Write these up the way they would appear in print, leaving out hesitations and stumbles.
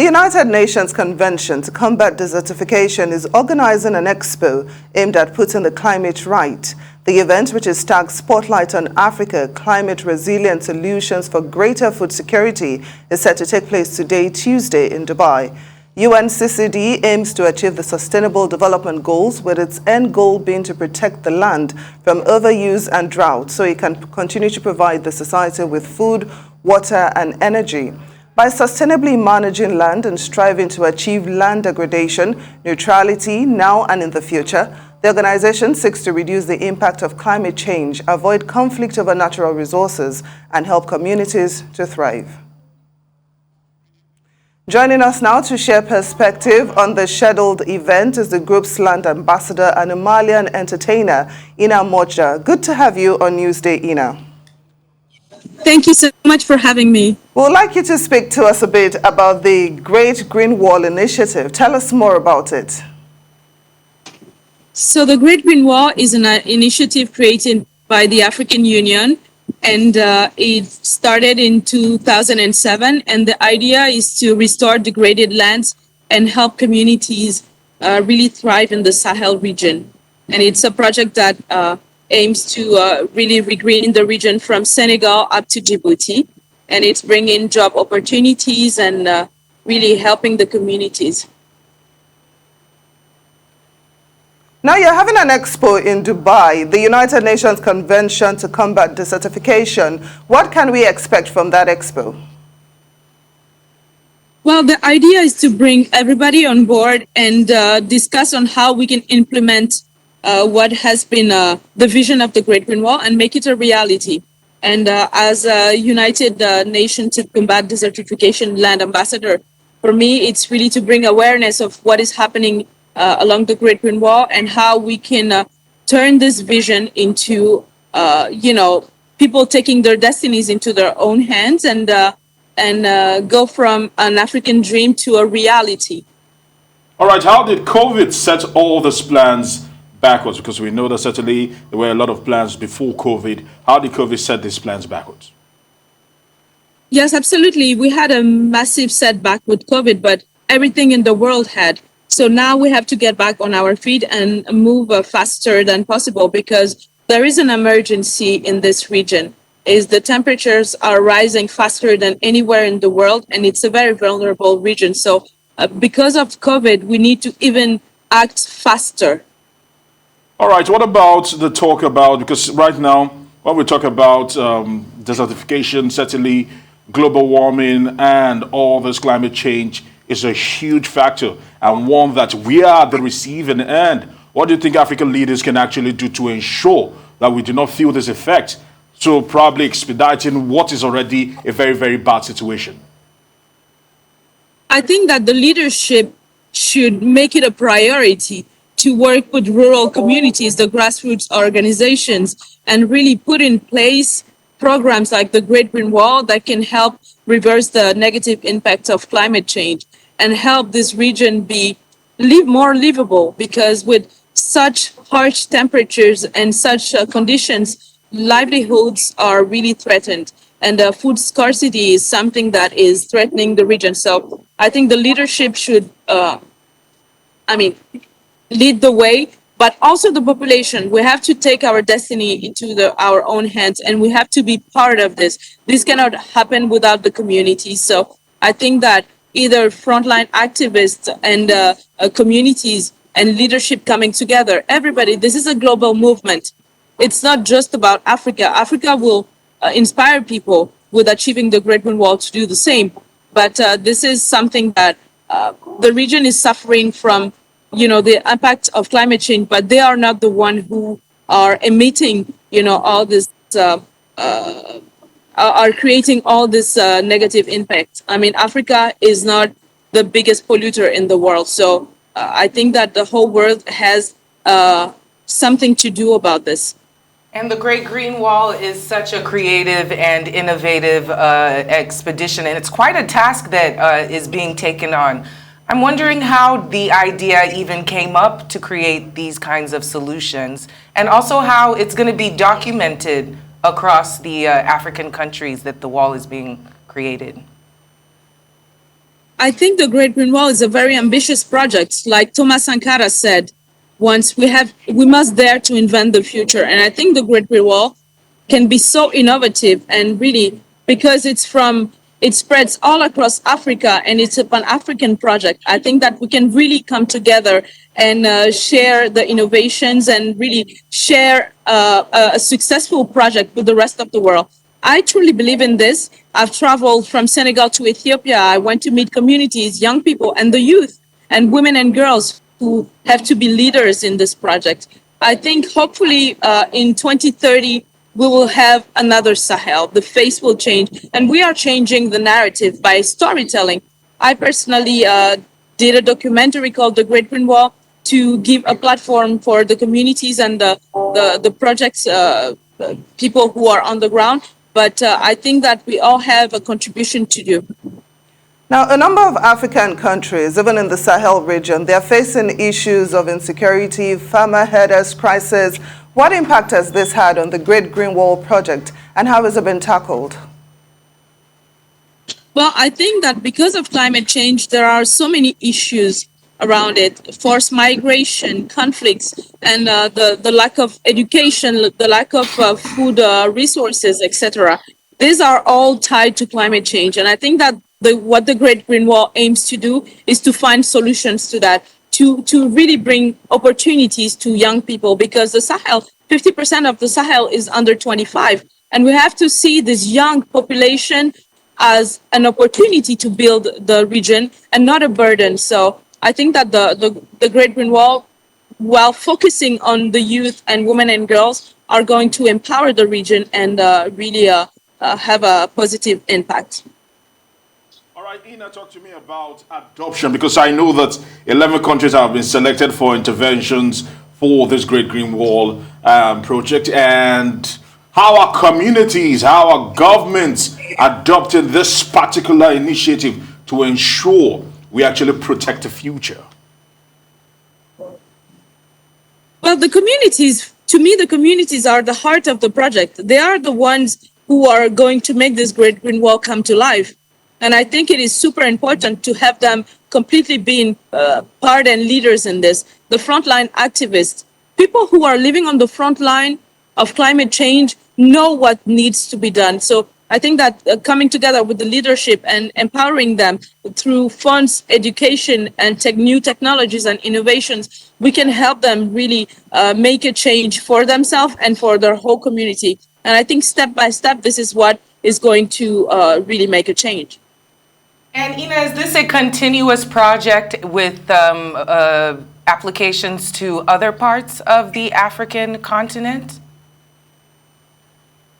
United Nations Convention to Combat Desertification is organizing an expo aimed at putting the climate right. The event, which is tagged Spotlight on Africa, Climate Resilient Solutions for Greater Food Security, is set to take place today, Tuesday, in Dubai. UNCCD aims to achieve the Sustainable Development Goals, with its end goal being to protect the land from overuse and drought so it can continue to provide the society with food, water and energy. By sustainably managing land and striving to achieve land degradation neutrality now and in the future, the organization seeks to reduce the impact of climate change, avoid conflict over natural resources, and help communities to thrive. Joining us now to share perspective on the scheduled event is the group's land ambassador and a Malian entertainer, Ina Modja. Good to have you on Newsday, Ina. Thank you so much for having me. We'd like you to speak to us a bit about the Great Green Wall Initiative. Tell us more about it. So the Great Green Wall is an initiative created by the African Union, and it started in 2007. And the idea is to restore degraded lands and help communities really thrive in the Sahel region. And it's a project that aims to really regreen the region from Senegal up to Djibouti. And it's bringing job opportunities and really helping the communities. Now you're having an expo in Dubai, the United Nations Convention to Combat Desertification. What can we expect from that expo? Well, the idea is to bring everybody on board and discuss on how we can implement what has been the vision of the Great Green Wall and make it a reality. And as a United Nations to Combat Desertification land ambassador, for me, it's really to bring awareness of what is happening along the Great Green Wall and how we can turn this vision into, people taking their destinies into their own hands and go from an African dream to a reality. All right, how did COVID set all these plans backwards? Because we know that certainly there were a lot of plans before COVID. How did COVID set these plans backwards? Yes, absolutely. We had a massive setback with COVID, but everything in the world had. So now we have to get back on our feet and move faster than possible because there is an emergency in this region. The temperatures are rising faster than anywhere in the world, and it's a very vulnerable region. So because of COVID, we need to even act faster. All right, what about the talk about, because right now, when we talk about desertification, certainly global warming and all this climate change is a huge factor and one that we are at the receiving end. What do you think African leaders can actually do to ensure that we do not feel this effect? So probably expediting what is already a very, very bad situation. I think that the leadership should make it a priority to work with rural communities, the grassroots organizations, and really put in place programs like the Great Green Wall that can help reverse the negative impacts of climate change and help this region be more livable, because with such harsh temperatures and such conditions, livelihoods are really threatened. And food scarcity is something that is threatening the region. So I think the leadership should, lead the way, but also the population. We have to take our destiny into our own hands, and we have to be part of this. This cannot happen without the community. So I think that either frontline activists and communities and leadership coming together, everybody, this is a global movement. It's not just about Africa. Africa will inspire people with achieving the Great Green Wall to do the same. But this is something that the region is suffering from, the impact of climate change, but they are not the one who are emitting, all this, are creating all this negative impact. I mean, Africa is not the biggest polluter in the world. So I think that the whole world has something to do about this. And the Great Green Wall is such a creative and innovative expedition, and it's quite a task that is being taken on. I'm wondering how the idea even came up to create these kinds of solutions, and also how it's going to be documented across the African countries that the wall is being created. I think the Great Green Wall is a very ambitious project. Like Thomas Sankara said, once we must dare to invent the future. And I think the Great Green Wall can be so innovative and really because it spreads all across Africa and it's a Pan-African project. I think that we can really come together and share the innovations and really share a successful project with the rest of the world. I truly believe in this. I've traveled from Senegal to Ethiopia. I went to meet communities, young people, and the youth, and women and girls who have to be leaders in this project. I think hopefully in 2030, we will have another Sahel. The face will change, and we are changing the narrative by storytelling. I personally did a documentary called The Great Green Wall to give a platform for the communities and the projects, people who are on the ground. But I think that we all have a contribution to do. Now, a number of African countries, even in the Sahel region, they're facing issues of insecurity, farmer herders crisis. What impact has this had on the Great Green Wall project, and how has it been tackled? Well, I think that because of climate change, there are so many issues around it: forced migration, conflicts, and the lack of education, the lack of food resources, etc. These are all tied to climate change. And I think that what the Great Green Wall aims to do is to find solutions to that, to really bring opportunities to young people, because the Sahel, 50% of the Sahel is under 25. And we have to see this young population as an opportunity to build the region and not a burden. So I think that the Great Green Wall, while focusing on the youth and women and girls, are going to empower the region and really have a positive impact. All right, Ina, talk to me about adoption, because I know that 11 countries have been selected for interventions for this Great Green Wall project. And how are communities, how are governments adopting this particular initiative to ensure we actually protect the future? Well, the communities, to me, the communities are the heart of the project. They are the ones who are going to make this Great Green Wall come to life. And I think it is super important to have them completely being part and leaders in this. The frontline activists, people who are living on the front line of climate change, know what needs to be done. So I think that coming together with the leadership and empowering them through funds, education, and new technologies and innovations, we can help them really make a change for themselves and for their whole community. And I think step by step, this is what is going to really make a change. And Ina, is this a continuous project with applications to other parts of the African continent?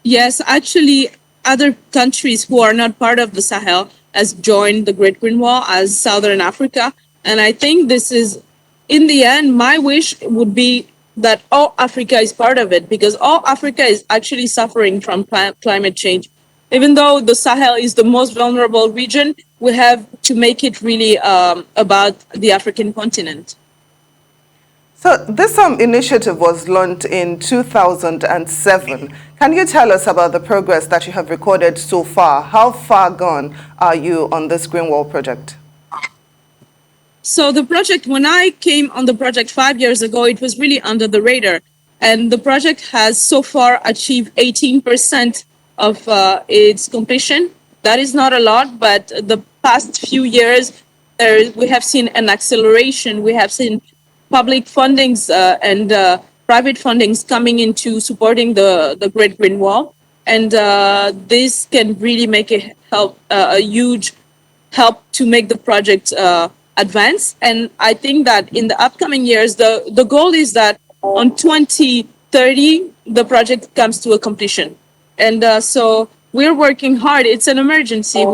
Yes, actually, other countries who are not part of the Sahel has joined the Great Green Wall as Southern Africa. And I think this is, in the end, my wish would be that all Africa is part of it, because all Africa is actually suffering from climate change. Even though the Sahel is the most vulnerable region, we have to make it really about the African continent. So this initiative was launched in 2007. Can you tell us about the progress that you have recorded so far? How far gone are you on this Green Wall project? So the project, when I came on the project 5 years ago, it was really under the radar. And the project has so far achieved 18% of its completion. That is not a lot, but the past few years, we have seen an acceleration. We have seen public fundings and private fundings coming into supporting the Great Green Wall. And this can really make a huge help to make the project advance. And I think that in the upcoming years, the goal is that on 2030, the project comes to a completion. And so we're working hard. It's an emergency.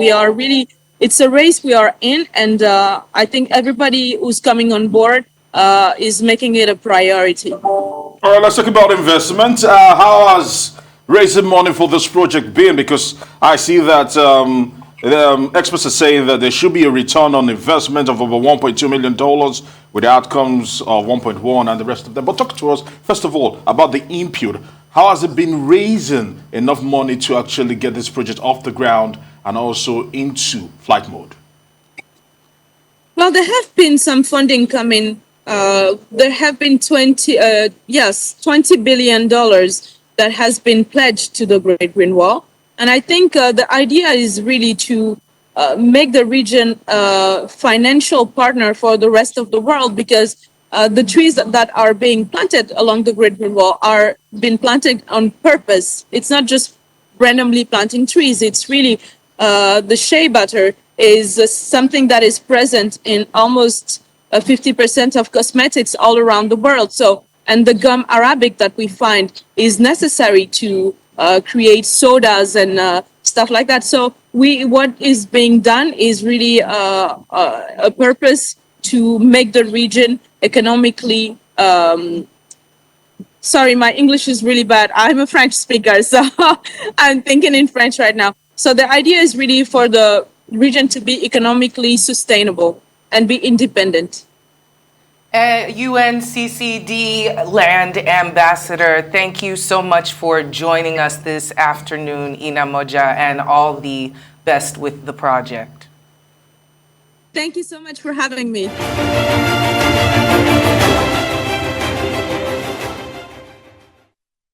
It's a race we are in. And I think everybody who's coming on board is making it a priority. All right, let's talk about investment. How has raising money for this project been? Because I see that the experts are saying that there should be a return on investment of over $1.2 million with outcomes of 1.1 and the rest of them. But talk to us, first of all, about the input. How has it been raising enough money to actually get this project off the ground and also into flight mode? Well, there have been some funding coming. There have been $20 billion that has been pledged to the Great Green Wall. And I think the idea is really to make the region a financial partner for the rest of the world, because the trees that are being planted along the Great Green Wall are being planted on purpose. It's not just randomly planting trees. It's really the shea butter is something that is present in almost 50% of cosmetics all around the world. So, and the gum arabic that we find is necessary to create sodas and stuff like that. So what is being done is really a purpose to make the region economically. Sorry, my English is really bad. I'm a French speaker, so I'm thinking in French right now. So the idea is really for the region to be economically sustainable and be independent. UNCCD Land Ambassador, thank you so much for joining us this afternoon, Ina Modja, and all the best with the project. Thank you so much for having me.